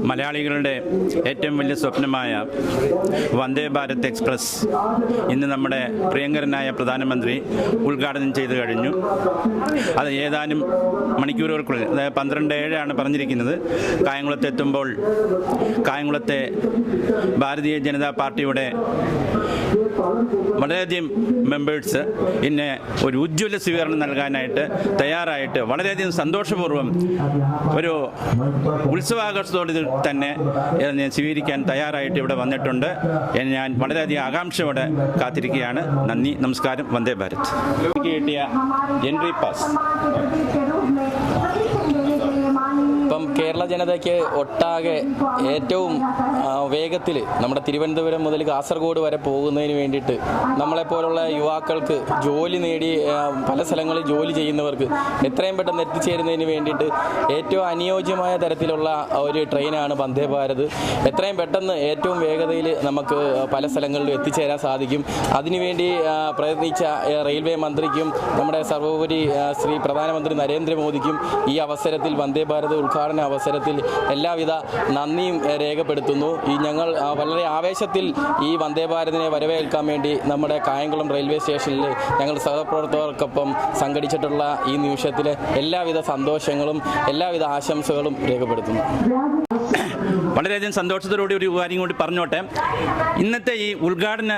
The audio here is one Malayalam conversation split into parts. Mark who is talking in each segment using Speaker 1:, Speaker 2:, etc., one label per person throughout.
Speaker 1: മലയാളികളുടെ ഏറ്റവും വലിയ സ്വപ്നമായ വന്ദേ ഭാരത് എക്സ്പ്രസ് ഇന്ന് നമ്മുടെ പ്രിയങ്കരനായ പ്രധാനമന്ത്രി ഉദ്ഘാടനം ചെയ്തു കഴിഞ്ഞു. അത് ഏതാനും മണിക്കൂറുകൾക്കുള്ളിൽ, അതായത് 12:07 പറഞ്ഞിരിക്കുന്നത്. കായംകുളത്ത് എത്തുമ്പോൾ കായംകുളത്തെ ഭാരതീയ ജനതാ പാർട്ടിയുടെ വളരെയധികം മെമ്പേഴ്സ് ഇന്നെ ഒരു ഉജ്ജ്വല സ്വീകരണം നൽകാനായിട്ട് തയ്യാറായിട്ട് വളരെയധികം സന്തോഷപൂർവ്വം ഒരു ഉത്സവാഘോഷത്തോടെ തന്നെ സ്വീകരിക്കാൻ തയ്യാറായിട്ട് ഇവിടെ വന്നിട്ടുണ്ട്. ഞാൻ വളരെയധികം ആകാംക്ഷയോടെ കാത്തിരിക്കുകയാണ്. നന്ദി, നമസ്കാരം. വന്ദേ ഭാരത്. കിട്ടിയ എൻട്രി പാസ്
Speaker 2: ഇപ്പം കേരള ജനതയ്ക്ക് ഒട്ടാകെ ഏറ്റവും വേഗത്തിൽ നമ്മുടെ തിരുവനന്തപുരം മുതൽ കാസർഗോഡ് വരെ പോകുന്നതിന് വേണ്ടിയിട്ട് നമ്മളെപ്പോലുള്ള യുവാക്കൾക്ക് ജോലി നേടി പല സ്ഥലങ്ങളിൽ ജോലി ചെയ്യുന്നവർക്ക് എത്രയും പെട്ടെന്ന് എത്തിച്ചേരുന്നതിന് വേണ്ടിയിട്ട് ഏറ്റവും അനുയോജ്യമായ തരത്തിലുള്ള ഒരു ട്രെയിനാണ് വന്ദേ ഭാരത്. എത്രയും പെട്ടെന്ന് ഏറ്റവും വേഗതയിൽ നമുക്ക് പല സ്ഥലങ്ങളിലും എത്തിച്ചേരാൻ സാധിക്കും. അതിനുവേണ്ടി പ്രയത്നിച്ച റെയിൽവേ മന്ത്രിക്കും നമ്മുടെ സർവോപരി ശ്രീ പ്രധാനമന്ത്രി നരേന്ദ്രമോദിക്കും ഈ അവസരത്തിൽ വന്ദേ ഭാരത് ഉദ്ഘാടന അവസരത്തിൽ എല്ലാവിധ നന്ദിയും രേഖപ്പെടുത്തുന്നു. ഞങ്ങൾ വളരെ ആവേശത്തിൽ ഈ വന്ദേ ഭാരതിനെ വരവേൽക്കാൻ വേണ്ടി നമ്മുടെ കായംകുളം റെയിൽവേ സ്റ്റേഷനിൽ ഞങ്ങൾ സഹപ്രവർത്തകർക്കൊപ്പം സംഘടിച്ചിട്ടുള്ള ഈ നിമിഷത്തിൽ എല്ലാവിധ സന്തോഷങ്ങളും എല്ലാവിധ ആശംസകളും രേഖപ്പെടുത്തുന്നു.
Speaker 1: വളരെയധികം സന്തോഷത്തോടുകൂടി ഒരു കാര്യം കൂടി പറഞ്ഞോട്ടെ. ഇന്നത്തെ ഈ ഉദ്ഘാടന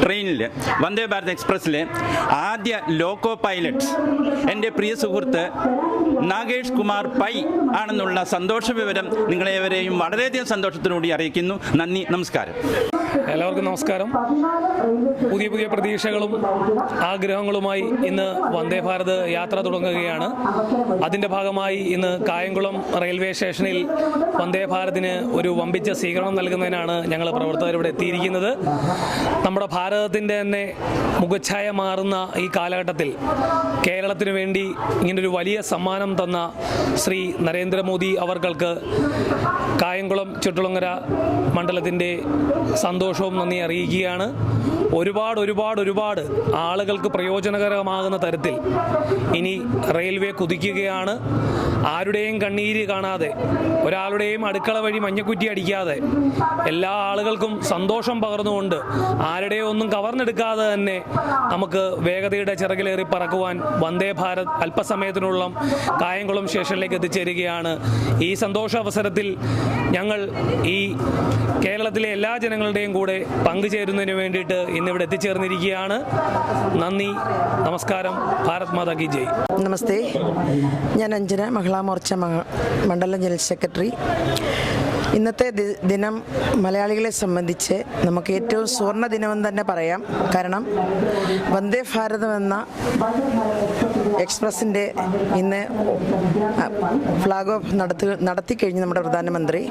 Speaker 1: ട്രെയിനിൽ വന്ദേ ഭാരത് എക്സ്പ്രസ്സിലെ ആദ്യ ലോക്കോ പൈലറ്റ് എൻ്റെ പ്രിയ സുഹൃത്ത് നാഗേഷ് കുമാർ പൈ ആണെന്നുള്ള സന്തോഷ വിവരം നിങ്ങളേവരെയും വളരെയധികം സന്തോഷത്തോടുകൂടി അറിയിക്കുന്നു. നന്ദി, നമസ്കാരം.
Speaker 3: എല്ലാവർക്കും നമസ്കാരം. പുതിയ പ്രതീക്ഷകളും ആഗ്രഹങ്ങളുമായി ഇന്ന് വന്ദേ ഭാരത് യാത്ര തുടങ്ങുകയാണ്. അതിൻ്റെ ഭാഗമായി ഇന്ന് കായംകുളം റെയിൽവേ സ്റ്റേഷനിൽ വന്ദേ ഭാരതിന് ഒരു വമ്പിച്ച സ്വീകരണം നൽകുന്നതിനാണ് ഞങ്ങൾ പ്രവർത്തകർ ഇവിടെ എത്തിയിരിക്കുന്നത്. നമ്മുടെ ഭാരതത്തിൻ്റെ തന്നെ മുഖച്ഛായ മാറുന്ന ഈ കാലഘട്ടത്തിൽ കേരളത്തിന് വേണ്ടി ഇങ്ങനൊരു വലിയ സമ്മാനം തന്ന ശ്രീ നരേന്ദ്രമോദി അവർക്ക് കായംകുളം ചുട്ടുളങ്ങര മണ്ഡലത്തിൻ്റെ സന്തോഷവും നന്ദി അറിയിക്കുകയാണ്. ഒരുപാട് ആളുകൾക്ക് പ്രയോജനകരമാകുന്ന തരത്തിൽ ഇനി റെയിൽവേ കുതിക്കുകയാണ്. ആരുടെയും കണ്ണീര് കാണാതെ, ഒരാളുടെയും അടുക്കള വഴി മഞ്ഞക്കുറ്റി അടിക്കാതെ, എല്ലാ ആളുകൾക്കും സന്തോഷം പകർന്നുകൊണ്ട്, ആരുടെയും ഒന്നും കവർന്നെടുക്കാതെ തന്നെ നമുക്ക് വേഗതയുടെ ചിറകിലേറി പറക്കുവാൻ വന്ദേ ഭാരത് അല്പസമയത്തിനുള്ള കായംകുളം സ്റ്റേഷനിലേക്ക് എത്തിച്ചേരുകയാണ്. ഈ സന്തോഷ അവസരത്തിൽ ഞങ്ങൾ ഈ കേരളത്തിലെ എല്ലാ ജനങ്ങളുടെയും കൂടെ പങ്കുചേരുന്നതിന് വേണ്ടിയിട്ട് ഇന്നിവിടെ എത്തിച്ചേർന്നിരിക്കുകയാണ്. നന്ദി, നമസ്കാരം. ഭാരത് മാതാ കി ജയ്.
Speaker 4: നമസ്തേ. ഞാൻ അഞ്ജന, മഹിളാ മോർച്ച മണ്ഡലം ജനറൽ സെക്രട്ടറി. ഇന്നത്തെ ദിനം മലയാളികളെ സംബന്ധിച്ച് നമുക്ക് ഏറ്റവും സുവർണ ദിനമെന്ന് തന്നെ പറയാം. കാരണം വന്ദേ ഭാരതം എന്ന എക്സ്പ്രസിൻ്റെ ഇന്ന് ഫ്ലാഗ് ഓഫ് നടത്തിക്കഴിഞ്ഞു നമ്മുടെ പ്രധാനമന്ത്രി.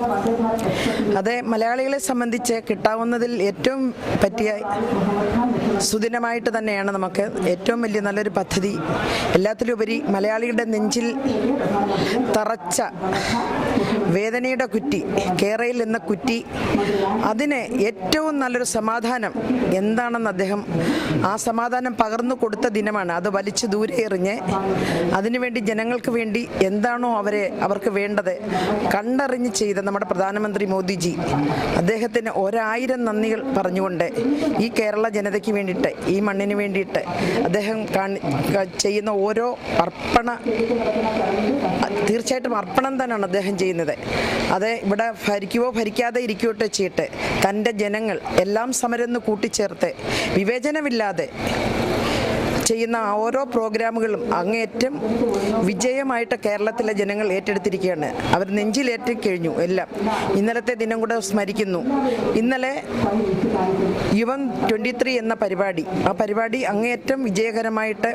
Speaker 4: അത് മലയാളികളെ സംബന്ധിച്ച് കിട്ടാവുന്നതിൽ ഏറ്റവും പറ്റിയ സുദിനമായിട്ട് തന്നെയാണ് നമുക്ക് ഏറ്റവും വലിയ നല്ലൊരു പദ്ധതി. എല്ലാത്തിലുപരി മലയാളിയുടെ നെഞ്ചിൽ തറച്ച വേദനയുടെ കുറ്റി, കേരയിൽ എന്ന കുറ്റി, അതിന് ഏറ്റവും നല്ലൊരു സമാധാനം എന്താണെന്ന് അദ്ദേഹം ആ സമാധാനം പകർന്നു കൊടുത്ത ദിനമാണ്. അത് വലിച്ചു ദൂരെ എറിഞ്ഞ് അതിനുവേണ്ടി ജനങ്ങൾക്ക് വേണ്ടി എന്താണോ അവർക്ക് വേണ്ടത് കണ്ടറിഞ്ഞ് ചെയ്ത നമ്മുടെ പ്രധാനമന്ത്രി മോദിജി, അദ്ദേഹത്തിന് 1000 നന്ദികൾ പറഞ്ഞുകൊണ്ട് ഈ കേരള ജനതയ്ക്ക് വേണ്ടിയിട്ട്, ഈ മണ്ണിന് വേണ്ടിയിട്ട് അദ്ദേഹം ചെയ്യുന്ന ഓരോ തീർച്ചയായിട്ടും അർപ്പണം തന്നെയാണ് അദ്ദേഹം ചെയ്യുന്നത്. അത് ഇവിടെ ഭരിക്കുവോ ഭരിക്കാതെ ഇരിക്കോട്ടെ ചെയ്തിട്ട് തൻ്റെ ജനങ്ങൾ എല്ലാം സമരന്ന് കൂട്ടിച്ചേർത്ത് വിവേചനമില്ലാതെ ചെയ്യുന്ന ഓരോ പ്രോഗ്രാമുകളും അങ്ങേയറ്റം വിജയമായിട്ട് കേരളത്തിലെ ജനങ്ങൾ ഏറ്റെടുത്തിരിക്കുകയാണ്. അവർ നെഞ്ചിലേറ്റിക്കഴിഞ്ഞു എല്ലാം. ഇന്നലത്തെ ദിനം കൂടെ സ്മരിക്കുന്നു. ഇന്നലെ യുവം 23 എന്ന പരിപാടി, ആ പരിപാടി അങ്ങേയറ്റം വിജയകരമായിട്ട്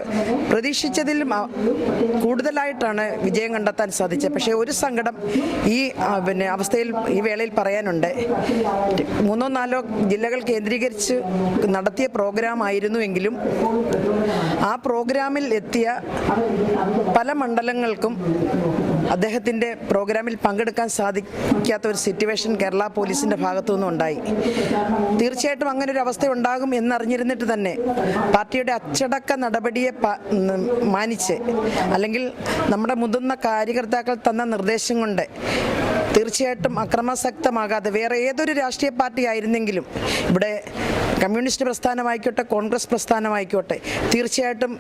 Speaker 4: പ്രതീക്ഷിച്ചതിലും കൂടുതലായിട്ടാണ് വിജയം കണ്ടെത്താൻ സാധിച്ചത്. പക്ഷേ ഒരു സങ്കടം ഈ അവസ്ഥയിൽ ഈ വേളയിൽ പറയാനുണ്ട്. 3-4 ജില്ലകൾ കേന്ദ്രീകരിച്ച് നടത്തിയ പ്രോഗ്രാം ആയിരുന്നുവെങ്കിലും ആ പ്രോഗ്രാമിൽ എത്തിയ പല മണ്ഡലങ്ങൾക്കും അദ്ദേഹത്തിൻ്റെ പ്രോഗ്രാമിൽ പങ്കെടുക്കാൻ സാധിക്കാത്ത ഒരു സിറ്റുവേഷൻ കേരള പോലീസിൻ്റെ ഭാഗത്തു നിന്നും ഉണ്ടായി. തീർച്ചയായിട്ടും അങ്ങനെ ഒരു അവസ്ഥ ഉണ്ടാകും എന്നറിഞ്ഞിരുന്നിട്ട് തന്നെ പാർട്ടിയുടെ അച്ചടക്ക നടപടിയെ മാനിച്ച്, അല്ലെങ്കിൽ നമ്മുടെ മുതിർന്ന കാര്യകർത്താക്കൾ തന്ന നിർദ്ദേശം കൊണ്ട് തീർച്ചയായിട്ടും അക്രമാസക്തമാകാതെ വേറെ ഏതൊരു രാഷ്ട്രീയ പാർട്ടി ആയിരുന്നെങ്കിലും ഇവിടെ കമ്മ്യൂണിസ്റ്റ് പ്രസ്ഥാനമായിക്കോട്ടെ കോൺഗ്രസ് പ്രസ്ഥാനമായിക്കോട്ടെ തീർച്ചയായിട്ടും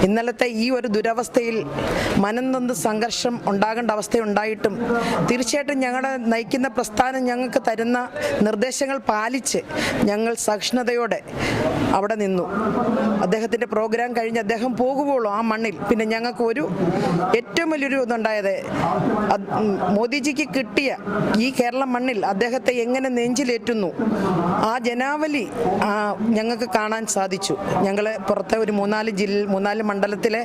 Speaker 4: ഇന്നലത്തെ ഈ ഒരു ദുരവസ്ഥയിൽ മനംനൊന്ത് സംഘർഷം ഉണ്ടാകേണ്ട അവസ്ഥയുണ്ടായിട്ടും തീർച്ചയായിട്ടും ഞങ്ങളുടെ നയിക്കുന്ന പ്രസ്ഥാനം ഞങ്ങൾക്ക് തരുന്ന നിർദ്ദേശങ്ങൾ പാലിച്ച് ഞങ്ങൾ സഹിഷ്ണുതയോടെ അവിടെ നിന്നു. അദ്ദേഹത്തിൻ്റെ പ്രോഗ്രാം കഴിഞ്ഞ് അദ്ദേഹം പോകുമ്പോഴും ആ മണ്ണിൽ പിന്നെ ഞങ്ങൾക്ക് ഏറ്റവും വലിയൊരു ഇതുണ്ടായത് മോദിജിക്ക് കിട്ടിയ ഈ കേരള മണ്ണിൽ അദ്ദേഹത്തെ എങ്ങനെ നെഞ്ചിലേറ്റുന്നു ആ ജനാവലി ഞങ്ങൾക്ക് കാണാൻ സാധിച്ചു. ഞങ്ങൾ പുറത്തെ ഒരു 3-4 മണ്ഡലത്തിലെ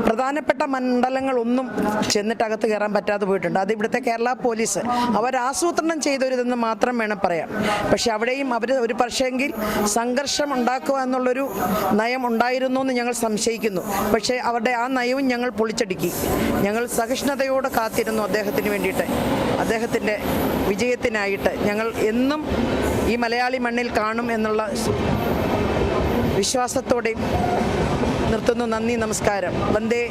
Speaker 4: പ്രധാനപ്പെട്ട മണ്ഡലങ്ങളൊന്നും ചെന്നിട്ട് അകത്ത് കയറാൻ പറ്റാതെ പോയിട്ടുണ്ട്. അത് ഇവിടുത്തെ കേരള പോലീസ് അവർ ആസൂത്രണം ചെയ്തൊരിതെന്ന് മാത്രം വേണം പറയാം. പക്ഷെ അവിടെയും അവർ ഒരു പക്ഷേങ്കിൽ സംഘർഷം ഉണ്ടാക്കുക എന്നുള്ളൊരു നയം ഉണ്ടായിരുന്നു എന്ന് ഞങ്ങൾ സംശയിക്കുന്നു. പക്ഷേ അവരുടെ ആ നയവും ഞങ്ങൾ പൊളിച്ചടുക്കി. ഞങ്ങൾ സഹിഷ്ണുതയോടെ കാത്തിരുന്നു അദ്ദേഹത്തിന് വേണ്ടിയിട്ട്, അദ്ദേഹത്തിൻ്റെ വിജയത്തിനായിട്ട്. ഞങ്ങൾ എന്നും ഈ മലയാളി മണ്ണിൽ കാണും എന്നുള്ള വിശ്വാസത്തോടെ നിർത്തുന്നു. നന്ദി, നമസ്കാരം. വന്ദേ